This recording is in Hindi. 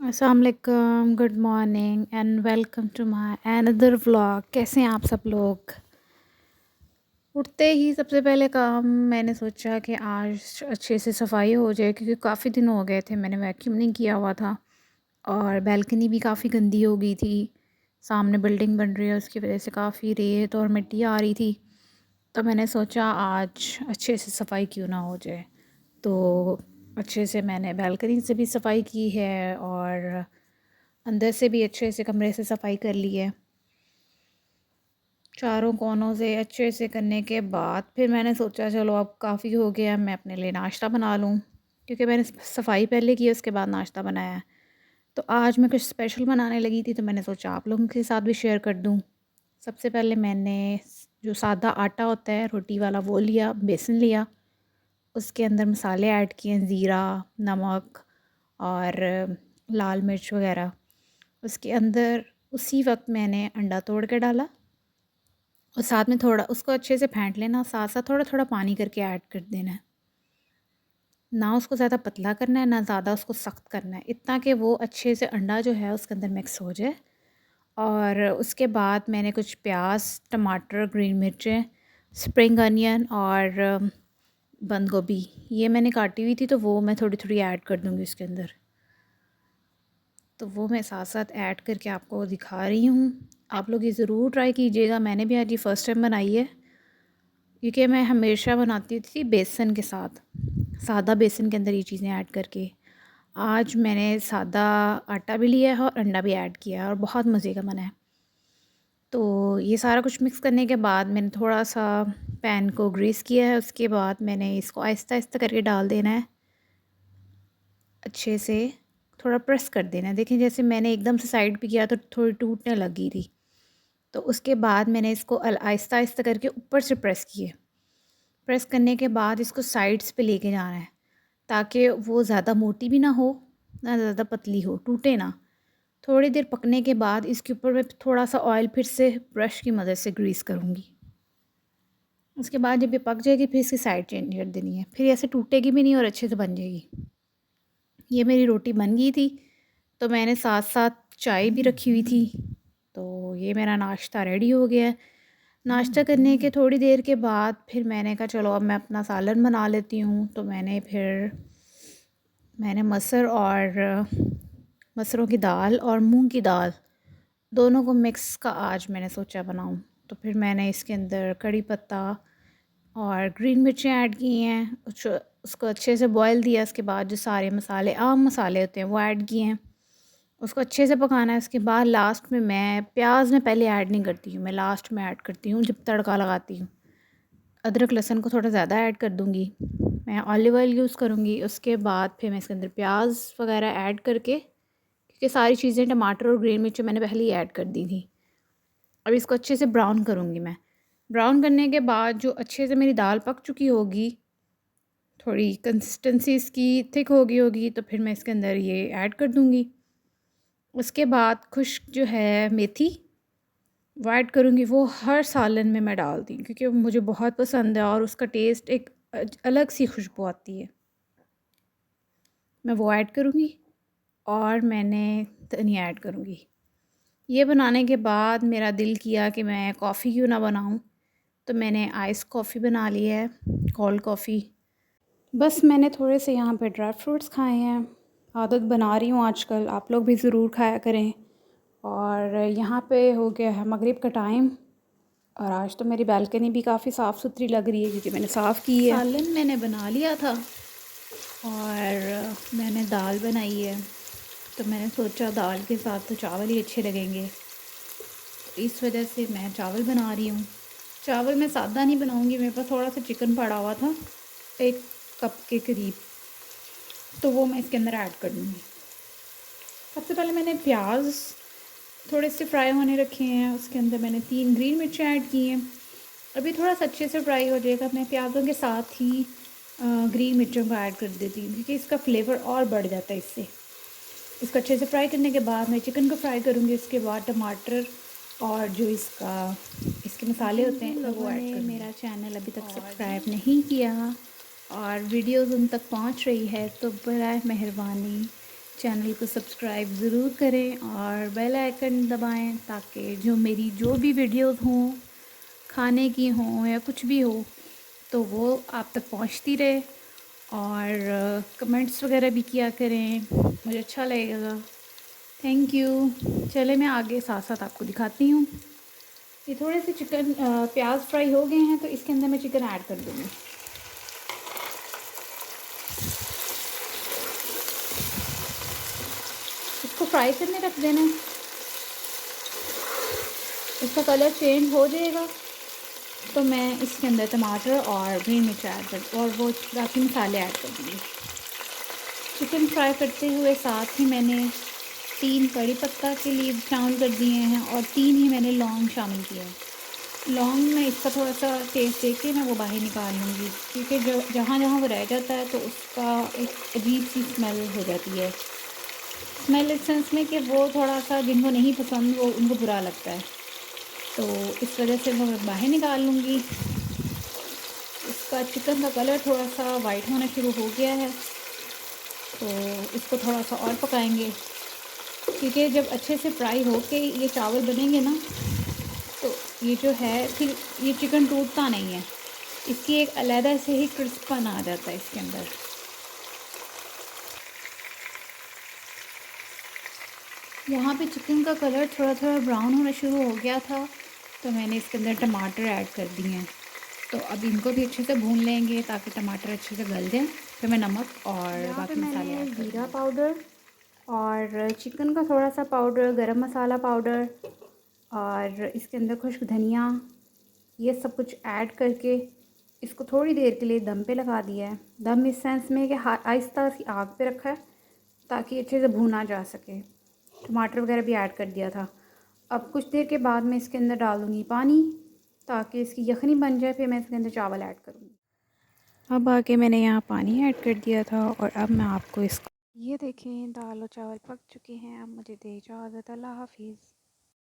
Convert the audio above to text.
अस्सलाम वालेकुम, good morning and welcome to my another vlog. कैसे हैं आप सब लोग? उठते ही सबसे पहले काम मैंने सोचा कि आज अच्छे से सफाई हो जाए, क्योंकि काफ़ी दिन हो गए थे मैंने वैक्यूम नहीं किया हुआ था और बैल्कनी भी काफ़ी गंदी हो गई थी। सामने बिल्डिंग बन रही है, उसकी वजह से काफ़ी रेत और मिट्टी आ रही थी। तो मैंने सोचा आज अच्छे से सफाई क्यों ना हो जाए। तो अच्छे से मैंने बैल्कनी से भी सफाई की है और अंदर से भी अच्छे से कमरे से सफाई कर ली है। चारों कोनों से अच्छे से करने के बाद फिर मैंने सोचा चलो अब काफ़ी हो गया, मैं अपने लिए नाश्ता बना लूँ, क्योंकि मैंने सफाई पहले की है उसके बाद नाश्ता बनाया है। तो आज मैं कुछ स्पेशल बनाने लगी थी, तो मैंने सोचा आप लोगों के साथ भी शेयर कर दूँ। सबसे पहले मैंने जो सादा आटा होता है रोटी वाला वो लिया, बेसन लिया, उसके अंदर मसाले ऐड किए, ज़ीरा, नमक और लाल मिर्च वगैरह। उसके अंदर उसी वक्त मैंने अंडा तोड़ के डाला और साथ में थोड़ा उसको अच्छे से फेंट लेना, साथ साथ थोड़ा थोड़ा पानी करके ऐड कर देना है। ना उसको ज़्यादा पतला करना है ना ज़्यादा उसको सख्त करना है, इतना कि वो अच्छे से अंडा जो है उसके अंदर मिक्स हो जाए। और उसके बाद मैंने कुछ प्याज, टमाटर, ग्रीन मिर्चें, स्प्रिंग अनियन और बंद गोभी ये मैंने काटी हुई थी, तो वो मैं थोड़ी थोड़ी ऐड कर दूँगी उसके अंदर। तो वो मैं साथ साथ ऐड करके आपको दिखा रही हूँ। आप लोग ये ज़रूर ट्राई कीजिएगा। मैंने भी आज ये फ़र्स्ट टाइम बनाई है, क्योंकि मैं हमेशा बनाती थी बेसन के साथ, सादा बेसन के अंदर ये चीज़ें ऐड करके। आज मैंने सादा आटा भी लिया है और अंडा भी ऐड किया है और बहुत मज़े का बना है। तो ये सारा कुछ मिक्स करने के बाद मैंने थोड़ा सा पैन को ग्रीस किया है। उसके बाद मैंने इसको आहिस्ता आहिस्ता करके डाल देना है, अच्छे से थोड़ा प्रेस कर देना है। देखें जैसे मैंने एकदम से साइड पे किया तो थोड़ी टूटने लगी थी, तो उसके बाद मैंने इसको आहिस्ता आहिस्ता करके ऊपर से प्रेस किए। प्रेस करने के बाद इसको साइड्स पे लेके जाना है, ताकि वो ज़्यादा मोटी भी ना हो ना ज़्यादा पतली हो, टूटे ना। थोड़ी देर पकने के बाद इसके ऊपर मैं थोड़ा सा ऑयल फिर से ब्रश की मदद से ग्रीस करूँगी। उसके बाद जब ये पक जाएगी फिर इसकी साइड चेंज कर देनी है, फिर ऐसे टूटेगी भी नहीं और अच्छे से बन जाएगी। ये मेरी रोटी बन गई थी, तो मैंने साथ साथ चाय भी रखी हुई थी। तो ये मेरा नाश्ता रेडी हो गया है। नाश्ता करने के थोड़ी देर के बाद फिर मैंने कहा चलो अब मैं अपना सालन बना लेती हूँ। तो मैंने मसरों की दाल और मूंग की दाल दोनों को मिक्स का आज मैंने सोचा बनाऊँ। तो फिर मैंने इसके अंदर कड़ी पत्ता और ग्रीन मिर्चें ऐड की हैं, उसको अच्छे से बॉयल दिया। उसके बाद जो सारे मसाले आम मसाले होते हैं वो ऐड किए हैं, उसको अच्छे से पकाना है। उसके बाद लास्ट में मैं प्याज में पहले ऐड नहीं करती हूँ, मैं लास्ट में ऐड करती हूँ जब तड़का लगाती हूँ। अदरक लहसुन को थोड़ा ज़्यादा ऐड कर दूँगी, मैं ऑलिव ऑयल यूज़ करूँगी। उसके बाद फिर मैं इसके अंदर प्याज वगैरह ऐड करके, क्योंकि सारी चीज़ें टमाटर और ग्रीन मिर्च मैंने पहले ही ऐड कर दी थी। अब इसको अच्छे से ब्राउन करूँगी मैं। ब्राउन करने के बाद जो अच्छे से मेरी दाल पक चुकी होगी, थोड़ी कंसिस्टेंसी इसकी थिक हो गई होगी, तो फिर मैं इसके अंदर ये ऐड कर दूँगी। उसके बाद खुश्क जो है मेथी वो ऐड करूँगी, वो हर सालन में मैं डालती हूँ क्योंकि वो मुझे बहुत पसंद है और उसका टेस्ट एक अलग सी खुशबू आती है। मैं वो ऐड करूँगी और मैंने धनिया ऐड करूँगी। ये बनाने के बाद मेरा दिल किया कि मैं कॉफ़ी क्यों ना बनाऊँ, तो मैंने आइस कॉफ़ी बना ली है, कोल्ड कॉफ़ी। बस मैंने थोड़े से यहाँ पे ड्राई फ्रूट्स खाए हैं, आदत बना रही हूँ आजकल, आप लोग भी ज़रूर खाया करें। और यहाँ पे हो गया है मगरिब का टाइम और आज तो मेरी बालकनी भी काफ़ी साफ़ सुथरी लग रही है क्योंकि मैंने साफ़ की है। सालन मैंने बना लिया था और मैंने दाल बनाई है, तो मैंने सोचा दाल के साथ तो चावल ही अच्छे लगेंगे, तो इस वजह से मैं चावल बना रही हूँ। चावल मैं सादा नहीं बनाऊँगी, मेरे पास थोड़ा सा चिकन पड़ा हुआ था 1 कप के करीब, तो वो मैं इसके अंदर ऐड कर दूँगी। सबसे पहले मैंने प्याज थोड़े से फ्राई होने रखे हैं, उसके अंदर मैंने 3 ग्रीन मिर्चें ऐड की हैं। अभी थोड़ा सा अच्छे से फ्राई हो जाएगा, मैं प्याज़ों के साथ ही ग्रीन मिर्चों को ऐड कर देती हूँ क्योंकि इसका फ्लेवर और बढ़ जाता है इससे। इसको अच्छे से फ्राई करने के बाद मैं चिकन को फ्राई करूँगी। उसके बाद टमाटर और जो इसके मसाले होते हैं वो ऐड करूँगी। मेरा चैनल अभी तक सब्सक्राइब नहीं किया और वीडियोज़ उन तक पहुँच रही है, तो बराए मेहरबानी चैनल को सब्सक्राइब ज़रूर करें और बेल आइकन दबाएं ताकि जो मेरी जो भी वीडियोस हों, खाने की हों या कुछ भी हो, तो वो आप तक पहुंचती रहे। और कमेंट्स वगैरह भी किया करें, मुझे अच्छा लगेगा। Thank you. चले मैं आगे साथ साथ आपको दिखाती हूँ। ये थोड़े से चिकन प्याज फ्राई हो गए हैं, तो इसके अंदर मैं चिकन ऐड कर दूँगी। इसको फ्राई करने रख देना है। इसका कलर चेंज हो जाएगा तो मैं इसके अंदर टमाटर और ग्रीन मिर्च ऐड कर और वो बाकी मसाले ऐड कर दूँगी। चिकन फ्राई करते हुए साथ ही मैंने 3 कड़ी पत्ता के लीव शामिल कर दिए हैं और 3 ही मैंने लौंग शामिल किया है। लौंग में इसका थोड़ा सा टेस्ट देख के मैं वो बाहर निकाल लूँगी, क्योंकि जो जहाँ जहाँ वो रह जाता है तो उसका एक अजीब सी स्मेल हो जाती है। स्मेल इस सेंस में कि वो थोड़ा सा जिनको नहीं पसंद वो उनको बुरा लगता है, तो इस वजह से वो मैं बाहर निकाल लूँगी। इसका चिकन का कलर थोड़ा सा वाइट होना शुरू हो गया है, तो इसको थोड़ा सा और पकाएंगे, क्योंकि जब अच्छे से फ्राई हो के ये चावल बनेंगे ना, तो ये जो है फिर ये चिकन टूटता नहीं है, इसकी एक अलग से ही क्रिस्पन आ जाता है इसके अंदर। यहाँ पे चिकन का कलर थोड़ा थोड़ा ब्राउन होना शुरू हो गया था, तो मैंने इसके अंदर टमाटर ऐड कर दिए हैं। तो अब इनको भी अच्छे से भून लेंगे ताकि टमाटर अच्छे से गल जाए। फिर मैं नमक और बाकी मसाले ऐड कर जीरा पाउडर और चिकन का थोड़ा सा पाउडर, गरम मसाला पाउडर और इसके अंदर खुश्क धनिया, ये सब कुछ ऐड करके इसको थोड़ी देर के लिए दम पे लगा दिया है। दम इस सेंस में कि आहिस्ता सी आग पे रखा है ताकि अच्छे से भूना जा सके। टमाटर वगैरह भी ऐड कर दिया था। अब कुछ देर के बाद मैं इसके अंदर डाल दूँगी पानी ताकि इसकी यखनी बन जाए, फिर मैं इसके अंदर चावल ऐड करूँगी। अब आके मैंने यहाँ पानी ऐड कर दिया था और अब मैं आपको इसको ये देखें दाल और चावल पक चुके हैं। अब मुझे दे इजाज़त। अल्लाह हाफिज़।